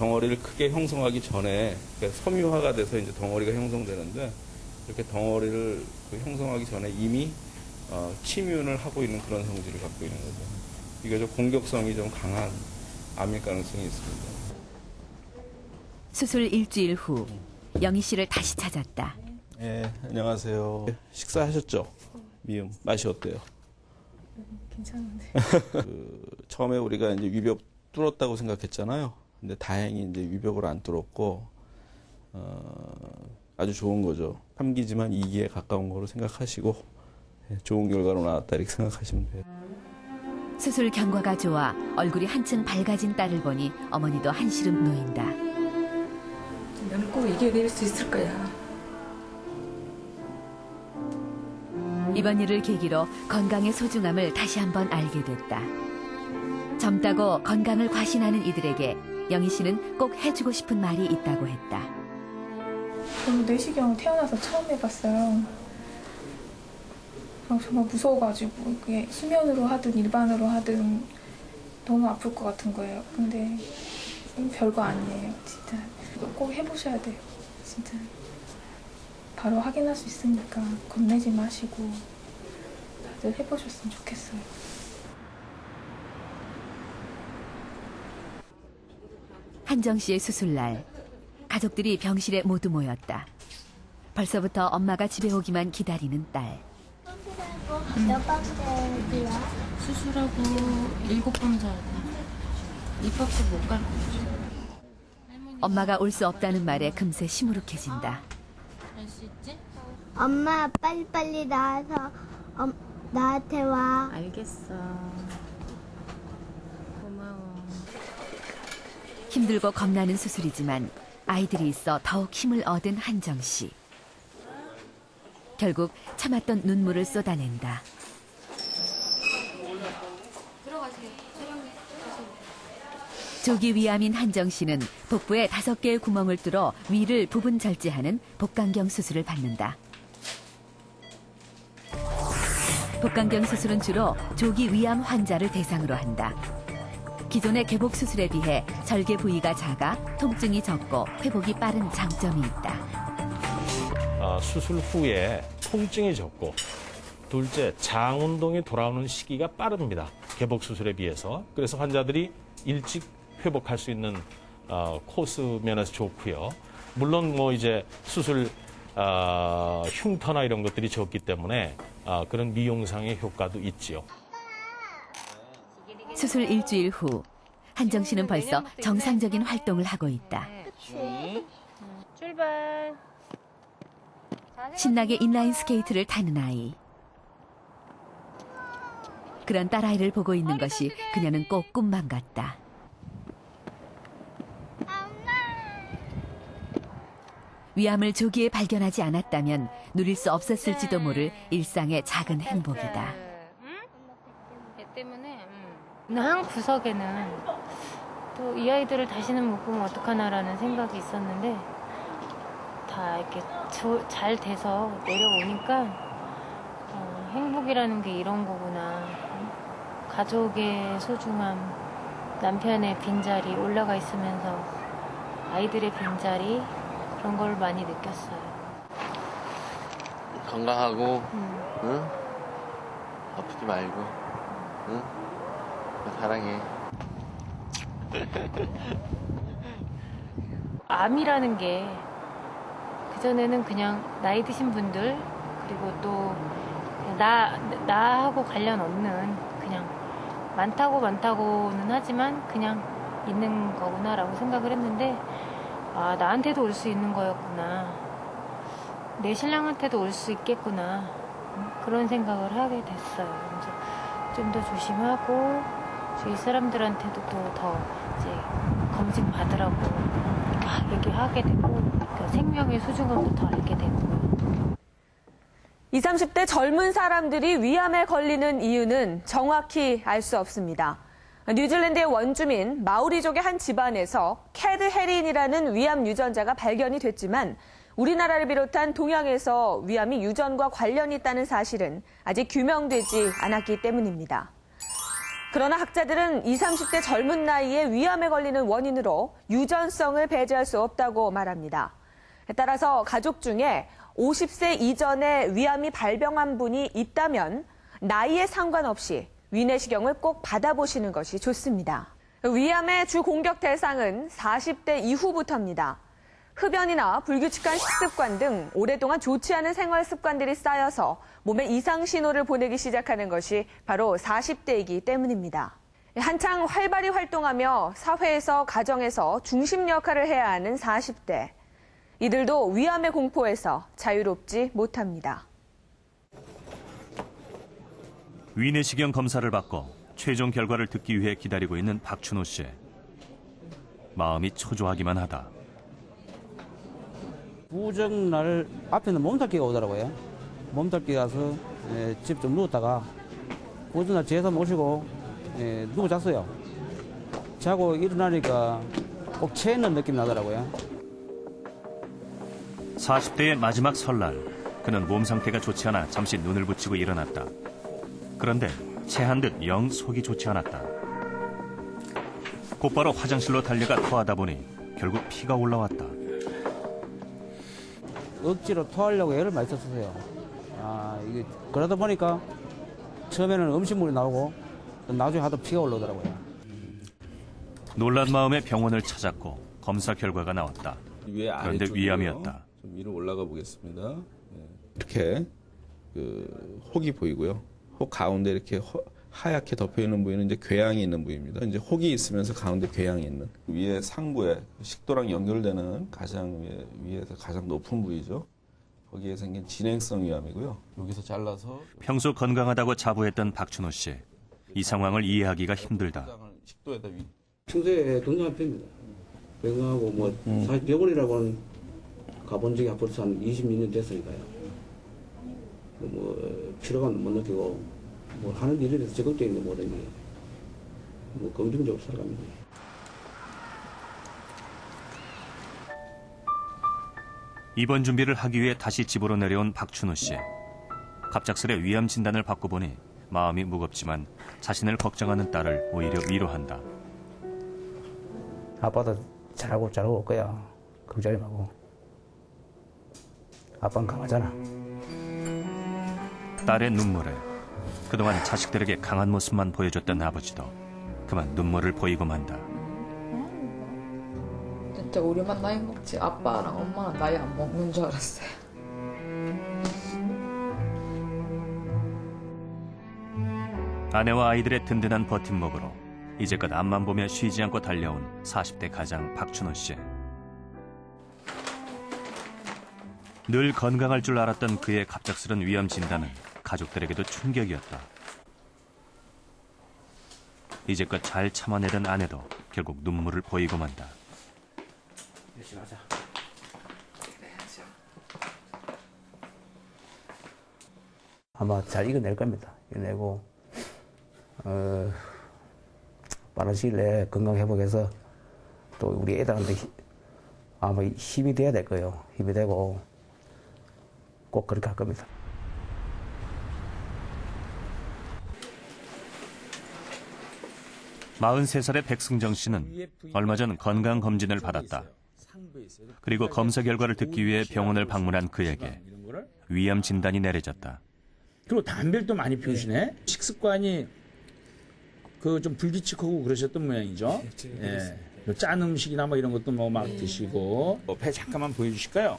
덩어리를 크게 형성하기 전에 그러니까 섬유화가 돼서 이제 덩어리가 형성되는데 이렇게 덩어리를 형성하기 전에 이미 침윤을 하고 있는 그런 성질을 갖고 있는 거죠. 이게 좀 공격성이 좀 강한 암일 가능성이 있습니다. 수술 일주일 후 영희 씨를 다시 찾았다. 네, 안녕하세요. 식사하셨죠? 미음 맛이 어때요? 괜찮은데. 처음에 우리가 이제 위벽 뚫었다고 생각했잖아요. 근데 다행히 이제 위벽을 안 뚫었고 아주 좋은 거죠. 3기지만 2기에 가까운 거로 생각하시고 좋은 결과로 나왔다 이렇게 생각하시면 돼요. 수술 경과가 좋아 얼굴이 한층 밝아진 딸을 보니 어머니도 한시름 놓인다. 너는 꼭 이겨낼 수 있을 거야. 이번 일을 계기로 건강의 소중함을 다시 한번 알게 됐다. 젊다고 건강을 과신하는 이들에게 영희 씨는 꼭 해주고 싶은 말이 있다고 했다. 저는 내시경 태어나서 처음 해봤어요. 정말 무서워가지고 그게 수면으로 하든 일반으로 하든 너무 아플 것 같은 거예요. 근데 별거 아니에요, 진짜. 꼭 해보셔야 돼요, 진짜. 바로 확인할 수 있으니까 겁내지 마시고 다들 해보셨으면 좋겠어요. 한정 씨의 수술날 가족들이 병실에 모두 모였다. 벌써부터 엄마가 집에 오기만 기다리는 딸. 몇 번째야? 수술하고 7번 자야 돼. 입학식 못 갈 거지. 엄마가 올 수 없다는 말에 금세 시무룩해진다. 갈 수 있지? 엄마 빨리빨리 나와서 나한테 와. 알겠어. 고마워. 힘들고 겁나는 수술이지만 아이들이 있어 더욱 힘을 얻은 한정 씨. 결국 참았던 눈물을 쏟아낸다. 조기 위암인 한정 씨는 복부에 5개의 구멍을 뚫어 위를 부분 절제하는 복강경 수술을 받는다. 복강경 수술은 주로 조기 위암 환자를 대상으로 한다. 기존의 개복 수술에 비해 절개 부위가 작아 통증이 적고 회복이 빠른 장점이 있다. 수술 후에 통증이 적고 둘째 장 운동이 돌아오는 시기가 빠릅니다. 개복 수술에 비해서. 그래서 환자들이 일찍 회복할 수 있는 코스 면에서 좋고요. 물론 뭐 이제 수술 흉터나 이런 것들이 적기 때문에 그런 미용상의 효과도 있지요. 수술 일주일 후 한정 씨는 벌써 정상적인 활동을 하고 있다. 출발. 신나게 인라인 스케이트를 타는 아이. 그런 딸아이를 보고 있는 것이 그녀는 꼭 꿈만 같다. 위암을 조기에 발견하지 않았다면 누릴 수 없었을지도 모를 일상의 작은 행복이다. 애 때문에 한 구석에는 또 이 아이들을 다시는 못 보면 어떡하나라는 생각이 있었는데 다 이렇게 잘 돼서 내려오니까 행복이라는 게 이런 거구나. 가족의 소중함, 남편의 빈자리 올라가 있으면서 아이들의 빈자리 그런 걸 많이 느꼈어요. 건강하고, 응? 아프지 말고, 응? 사랑해. 암이라는 게 그전에는 그냥 나이 드신 분들 그리고 또 나하고 관련 없는 그냥 많다고는 하지만 그냥 있는 거구나라고 생각을 했는데 나한테도 올 수 있는 거였구나. 내 신랑한테도 올 수 있겠구나. 그런 생각을 하게 됐어요. 그래서 좀 더 조심하고 주위 사람들한테도 또 더 이제 검진 받으라고 막 얘기하게 되고 그 생명의 소중함도 더 알게 되고. 20, 30대 젊은 사람들이 위암에 걸리는 이유는 정확히 알 수 없습니다. 뉴질랜드의 원주민 마오리족의 한 집안에서 캐드 헤린이라는 위암 유전자가 발견이 됐지만 우리나라를 비롯한 동양에서 위암이 유전과 관련이 있다는 사실은 아직 규명되지 않았기 때문입니다. 그러나 학자들은 20, 30대 젊은 나이에 위암에 걸리는 원인으로 유전성을 배제할 수 없다고 말합니다. 따라서 가족 중에 50세 이전에 위암이 발병한 분이 있다면 나이에 상관없이 위내시경을 꼭 받아보시는 것이 좋습니다. 위암의 주 공격 대상은 40대 이후부터입니다. 흡연이나 불규칙한 식습관 등 오랫동안 좋지 않은 생활 습관들이 쌓여서 몸에 이상 신호를 보내기 시작하는 것이 바로 40대이기 때문입니다. 한창 활발히 활동하며 사회에서 가정에서 중심 역할을 해야 하는 40대. 이들도 위암의 공포에서 자유롭지 못합니다. 위내시경 검사를 받고 최종 결과를 듣기 위해 기다리고 있는 박춘호 씨. 마음이 초조하기만 하다. 부정날 앞에는 몸살기가 오더라고요. 몸살기가 와서 집 좀 누웠다가 부정날 제사 모시고 누워 잤어요. 자고 일어나니까 꼭 체는 느낌 나더라고요. 40대의 마지막 설날, 그는 몸 상태가 좋지 않아 잠시 눈을 붙이고 일어났다. 그런데 체한 듯 영 속이 좋지 않았다. 곧바로 화장실로 달려가 토하다 보니 결국 피가 올라왔다. 억지로 토하려고 애를 많이 썼어요. 이게 그러다 보니까 처음에는 음식물이 나오고 나중에 하도 피가 올라오더라고요. 놀란 마음에 병원을 찾았고 검사 결과가 나왔다. 그런데 위암이었다. 좀 위로 올라가 보겠습니다. 이렇게 혹이 보이고요. 혹 가운데 이렇게 하얗게 덮여 있는 부위는 이제 궤양이 있는 부위입니다. 이제 혹이 있으면서 가운데 궤양이 있는 위에 상부에 식도랑 연결되는 가장 위에서 가장 높은 부위죠. 거기에 생긴 진행성 위암이고요. 여기서 잘라서 평소 건강하다고 자부했던 박춘호 씨. 이 상황을 이해하기가 힘들다. 식도에다 평소에 건강한 편입니다. 건강하고 사실 병원이라고는 가본 적이 벌써 한 20년 됐으니까요. 피로감 못 느끼고 하는 일에 대해서 적극적인 모든 게 긍정적으로 살아갑니다. 입원 준비를 하기 위해 다시 집으로 내려온 박춘호 씨. 갑작스레 위암 진단을 받고 보니 마음이 무겁지만 자신을 걱정하는 딸을 오히려 위로한다. 아빠도 잘하고 올 거야. 걱정이 말고. 아빠는 강하잖아. 딸의 눈물에 그동안 자식들에게 강한 모습만 보여줬던 아버지도 그만 눈물을 보이고 만다. 진짜 우리만 나이 먹지 아빠랑 엄마는 나이 안 먹는 줄 알았어요. 아내와 아이들의 든든한 버팀목으로 이제껏 앞만 보며 쉬지 않고 달려온 40대 가장 박춘호 씨. 늘 건강할 줄 알았던 그의 갑작스런 위암 진단은 가족들에게도 충격이었다. 이제껏 잘 참아내던 아내도 결국 눈물을 보이고 만다. 열심히 하자. 아마 잘 이겨낼 겁니다. 이겨내고 빠른 시일 내에 건강 회복해서 또 우리 애들한테 아마 힘이 돼야 될 거예요. 힘이 되고 꼭 그렇게 할 겁니다. (43살의) 백승정 씨는 얼마 전 건강검진을 받았다. 그리고 검사 결과를 듣기 위해 병원을 방문한 그에게 위암 진단이 내려졌다. 그리고 담배를 또 많이 피우시네. 식습관이 좀 불규칙하고 그러셨던 모양이죠. 예. 짠 음식이나 이런 것도 막 드시고. 배 잠깐만 보여주실까요?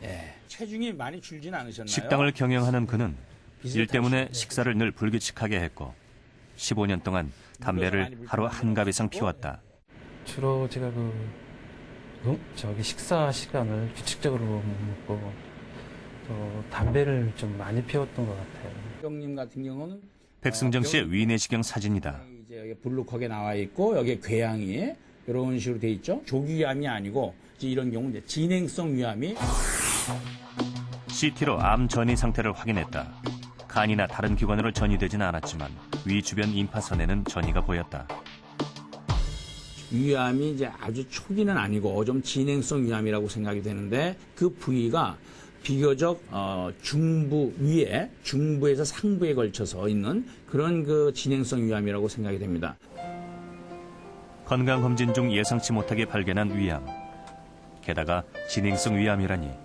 예. 체중이 많이 줄진 않으셨나요? 식당을 경영하는 그는 일 때문에 식사를 늘 불규칙하게 했고 15년 동안 담배를 하루 한 갑 이상 피웠다. 주로 제가 식사 시간을 규칙적으로 못 먹고 또 담배를 좀 많이 피웠던 것 같아요. 형님 같은 경우는 백승정 씨의 위내시경 사진이다. 이제 여기 블록하게 나와 있고 여기 궤양이 이런 식으로 돼 있죠. 조기암이 아니고 이제 이런 경우 이제 진행성 위암이. CT로 암 전이 상태를 확인했다. 간이나 다른 기관으로 전이되진 않았지만 위 주변 임파선에는 전이가 보였다. 위암이 이제 아주 초기는 아니고 좀 진행성 위암이라고 생각이 되는데 그 부위가 비교적 중부 위에, 중부에서 상부에 걸쳐서 있는 그런 그 진행성 위암이라고 생각이 됩니다. 건강검진 중 예상치 못하게 발견한 위암. 게다가 진행성 위암이라니